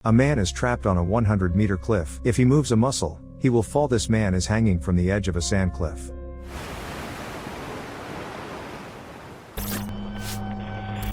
A man is trapped on a 100-meter cliff. If he moves a muscle, he will fall. This man is hanging from the edge of a sand cliff.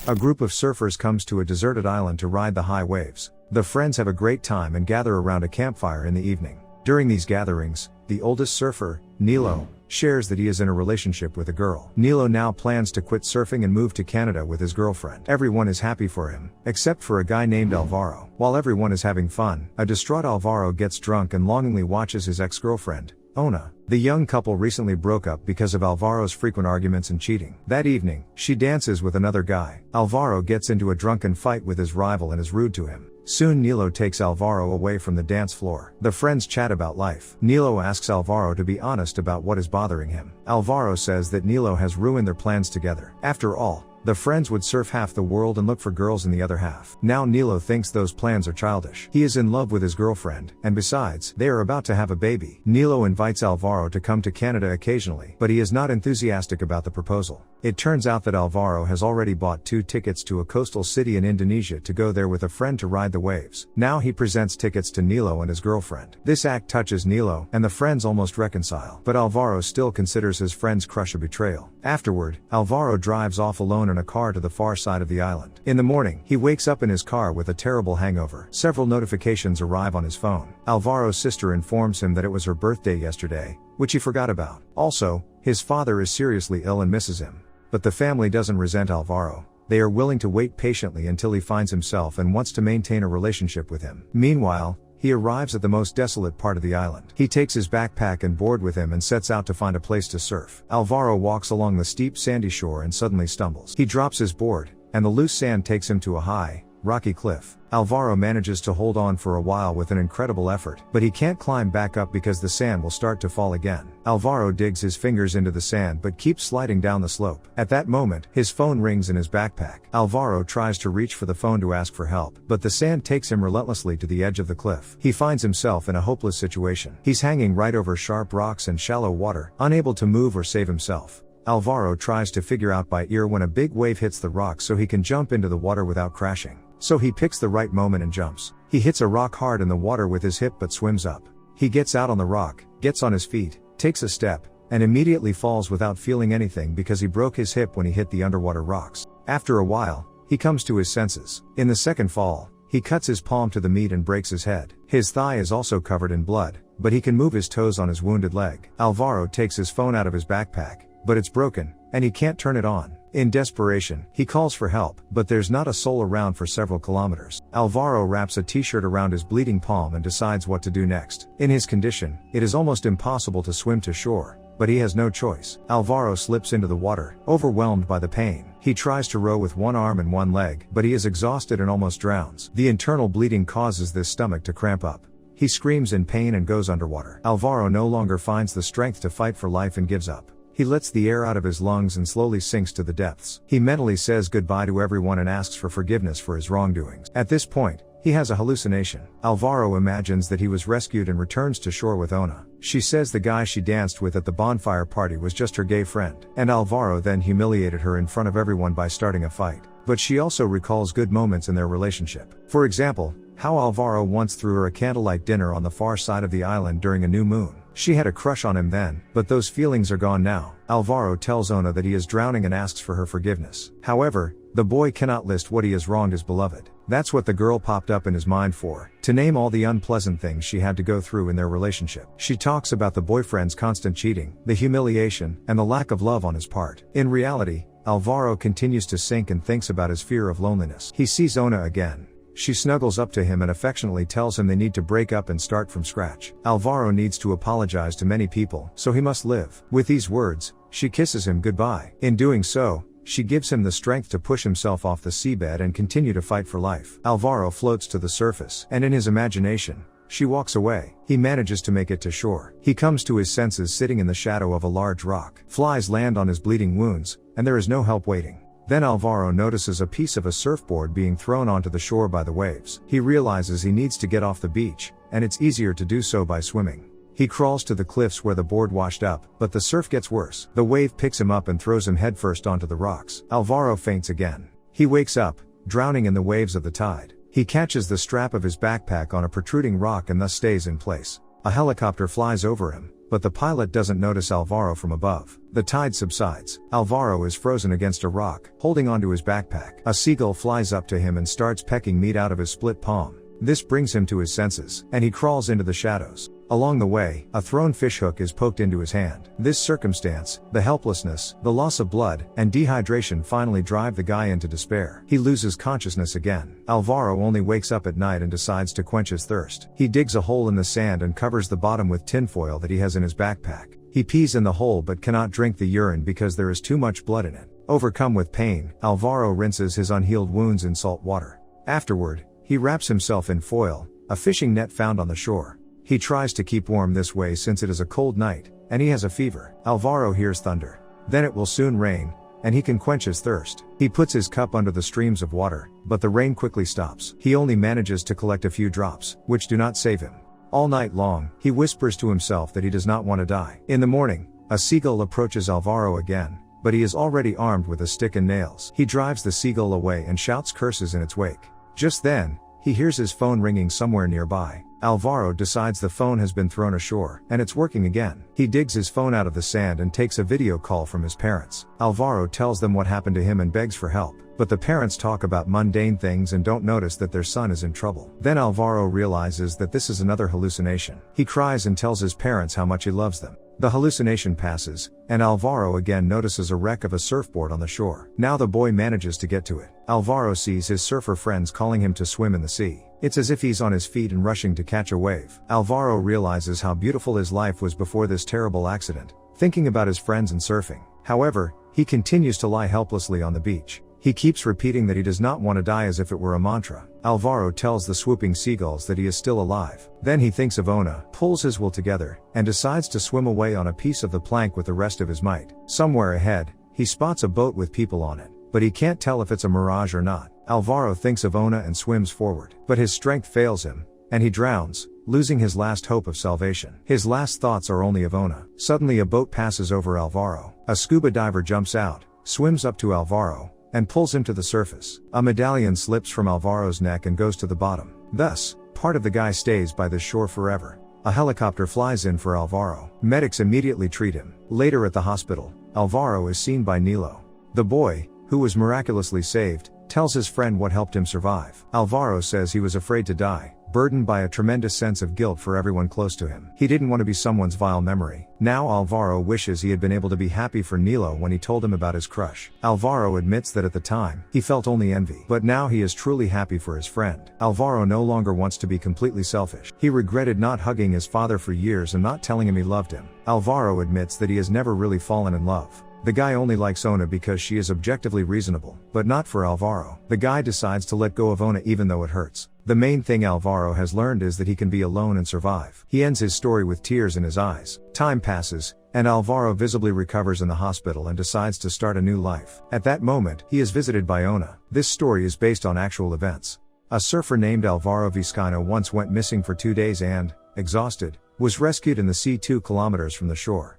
A group of surfers comes to a deserted island to ride the high waves. The friends have a great time and gather around a campfire in the evening. During these gatherings, the oldest surfer, Nilo, shares that he is in a relationship with a girl. Nilo now plans to quit surfing and move to Canada with his girlfriend. Everyone is happy for him, except for a guy named Alvaro. While everyone is having fun, a distraught Alvaro gets drunk and longingly watches his ex-girlfriend, Ona. The young couple recently broke up because of Alvaro's frequent arguments and cheating. That evening, she dances with another guy. Alvaro gets into a drunken fight with his rival and is rude to him. Soon Nilo takes Alvaro away from the dance floor. The friends chat about life. Nilo asks Alvaro to be honest about what is bothering him. Alvaro says that Nilo has ruined their plans together. After all, the friends would surf half the world and look for girls in the other half. Now Nilo thinks those plans are childish. He is in love with his girlfriend, and besides, they are about to have a baby. Nilo invites Alvaro to come to Canada occasionally, but he is not enthusiastic about the proposal. It turns out that Alvaro has already bought 2 tickets to a coastal city in Indonesia to go there with a friend to ride the waves. Now he presents tickets to Nilo and his girlfriend. This act touches Nilo, and the friends almost reconcile. But Alvaro still considers his friend's crush a betrayal. Afterward, Alvaro drives off alone in a car to the far side of the island. In the morning, he wakes up in his car with a terrible hangover. Several notifications arrive on his phone. Alvaro's sister informs him that it was her birthday yesterday, which he forgot about. Also, his father is seriously ill and misses him. But the family doesn't resent Alvaro. They are willing to wait patiently until he finds himself and wants to maintain a relationship with him. Meanwhile, he arrives at the most desolate part of the island. He takes his backpack and board with him and sets out to find a place to surf. Alvaro walks along the steep sandy shore and suddenly stumbles. He drops his board, and the loose sand takes him to a high, rocky cliff. Alvaro manages to hold on for a while with an incredible effort, but he can't climb back up because the sand will start to fall again. Alvaro digs his fingers into the sand but keeps sliding down the slope. At that moment, his phone rings in his backpack. Alvaro tries to reach for the phone to ask for help, but the sand takes him relentlessly to the edge of the cliff. He finds himself in a hopeless situation. He's hanging right over sharp rocks and shallow water, unable to move or save himself. Alvaro tries to figure out by ear when a big wave hits the rock so he can jump into the water without crashing. So he picks the right moment and jumps. He hits a rock hard in the water with his hip but swims up. He gets out on the rock, gets on his feet, takes a step, and immediately falls without feeling anything because he broke his hip when he hit the underwater rocks. After a while, he comes to his senses. In the second fall, he cuts his palm to the meat and breaks his head. His thigh is also covered in blood, but he can move his toes on his wounded leg. Alvaro takes his phone out of his backpack, but it's broken, and he can't turn it on. In desperation, he calls for help, but there's not a soul around for several kilometers. Alvaro wraps a t-shirt around his bleeding palm and decides what to do next. In his condition, it is almost impossible to swim to shore, but he has no choice. Alvaro slips into the water, overwhelmed by the pain. He tries to row with one arm and one leg, but he is exhausted and almost drowns. The internal bleeding causes his stomach to cramp up. He screams in pain and goes underwater. Alvaro no longer finds the strength to fight for life and gives up. He lets the air out of his lungs and slowly sinks to the depths. He mentally says goodbye to everyone and asks for forgiveness for his wrongdoings. At this point, he has a hallucination. Alvaro imagines that he was rescued and returns to shore with Ona. She says the guy she danced with at the bonfire party was just her gay friend. And Alvaro then humiliated her in front of everyone by starting a fight. But she also recalls good moments in their relationship. For example, how Alvaro once threw her a candlelight dinner on the far side of the island during a new moon. She had a crush on him then, but those feelings are gone now. Alvaro tells Ona that he is drowning and asks for her forgiveness. However, the boy cannot list what he has wronged his beloved. That's what the girl popped up in his mind for, to name all the unpleasant things she had to go through in their relationship. She talks about the boyfriend's constant cheating, the humiliation, and the lack of love on his part. In reality, Alvaro continues to sink and thinks about his fear of loneliness. He sees Ona again. She snuggles up to him and affectionately tells him they need to break up and start from scratch. Alvaro needs to apologize to many people, so he must live. With these words, she kisses him goodbye. In doing so, she gives him the strength to push himself off the seabed and continue to fight for life. Alvaro floats to the surface, and in his imagination, she walks away. He manages to make it to shore. He comes to his senses sitting in the shadow of a large rock. Flies land on his bleeding wounds, and there is no help waiting. Then Alvaro notices a piece of a surfboard being thrown onto the shore by the waves. He realizes he needs to get off the beach, and it's easier to do so by swimming. He crawls to the cliffs where the board washed up, but the surf gets worse. The wave picks him up and throws him headfirst onto the rocks. Alvaro faints again. He wakes up, drowning in the waves of the tide. He catches the strap of his backpack on a protruding rock and thus stays in place. A helicopter flies over him, but the pilot doesn't notice Alvaro from above. The tide subsides. Alvaro is frozen against a rock, holding onto his backpack. A seagull flies up to him and starts pecking meat out of his split palm. This brings him to his senses, and he crawls into the shadows. Along the way, a thrown fishhook is poked into his hand. This circumstance, the helplessness, the loss of blood, and dehydration finally drive the guy into despair. He loses consciousness again. Alvaro only wakes up at night and decides to quench his thirst. He digs a hole in the sand and covers the bottom with tinfoil that he has in his backpack. He pees in the hole but cannot drink the urine because there is too much blood in it. Overcome with pain, Alvaro rinses his unhealed wounds in salt water. Afterward, he wraps himself in foil, a fishing net found on the shore. He tries to keep warm this way since it is a cold night, and he has a fever. Alvaro hears thunder. Then it will soon rain, and he can quench his thirst. He puts his cup under the streams of water, but the rain quickly stops. He only manages to collect a few drops, which do not save him. All night long, he whispers to himself that he does not want to die. In the morning, a seagull approaches Alvaro again, but he is already armed with a stick and nails. He drives the seagull away and shouts curses in its wake. Just then, he hears his phone ringing somewhere nearby. Alvaro decides the phone has been thrown ashore, and it's working again. He digs his phone out of the sand and takes a video call from his parents. Alvaro tells them what happened to him and begs for help, but the parents talk about mundane things and don't notice that their son is in trouble. Then Alvaro realizes that this is another hallucination. He cries and tells his parents how much he loves them. The hallucination passes, and Alvaro again notices a wreck of a surfboard on the shore. Now the boy manages to get to it. Alvaro sees his surfer friends calling him to swim in the sea. It's as if he's on his feet and rushing to catch a wave. Alvaro realizes how beautiful his life was before this terrible accident, thinking about his friends and surfing. However, he continues to lie helplessly on the beach. He keeps repeating that he does not want to die as if it were a mantra. Alvaro tells the swooping seagulls that he is still alive. Then he thinks of Ona, pulls his will together, and decides to swim away on a piece of the plank with the rest of his might. Somewhere ahead, he spots a boat with people on it, but he can't tell if it's a mirage or not. Alvaro thinks of Ona and swims forward, but his strength fails him, and he drowns, losing his last hope of salvation. His last thoughts are only of Ona. Suddenly a boat passes over Alvaro. A scuba diver jumps out, swims up to Alvaro, and pulls him to the surface. A medallion slips from Alvaro's neck and goes to the bottom. Thus, part of the guy stays by this shore forever. A helicopter flies in for Alvaro. Medics immediately treat him. Later at the hospital, Alvaro is seen by Nilo. The boy, who was miraculously saved, tells his friend what helped him survive. Alvaro says he was afraid to die, burdened by a tremendous sense of guilt for everyone close to him. He didn't want to be someone's vile memory. Now Alvaro wishes he had been able to be happy for Nilo when he told him about his crush. Alvaro admits that at the time, he felt only envy. But now he is truly happy for his friend. Alvaro no longer wants to be completely selfish. He regretted not hugging his father for years and not telling him he loved him. Alvaro admits that he has never really fallen in love. The guy only likes Ona because she is objectively reasonable, but not for Alvaro. The guy decides to let go of Ona even though it hurts. The main thing Alvaro has learned is that he can be alone and survive. He ends his story with tears in his eyes. Time passes, and Alvaro visibly recovers in the hospital and decides to start a new life. At that moment, he is visited by Ona. This story is based on actual events. A surfer named Alvaro Vizcaino once went missing for 2 days and, exhausted, was rescued in the sea 2 kilometers from the shore.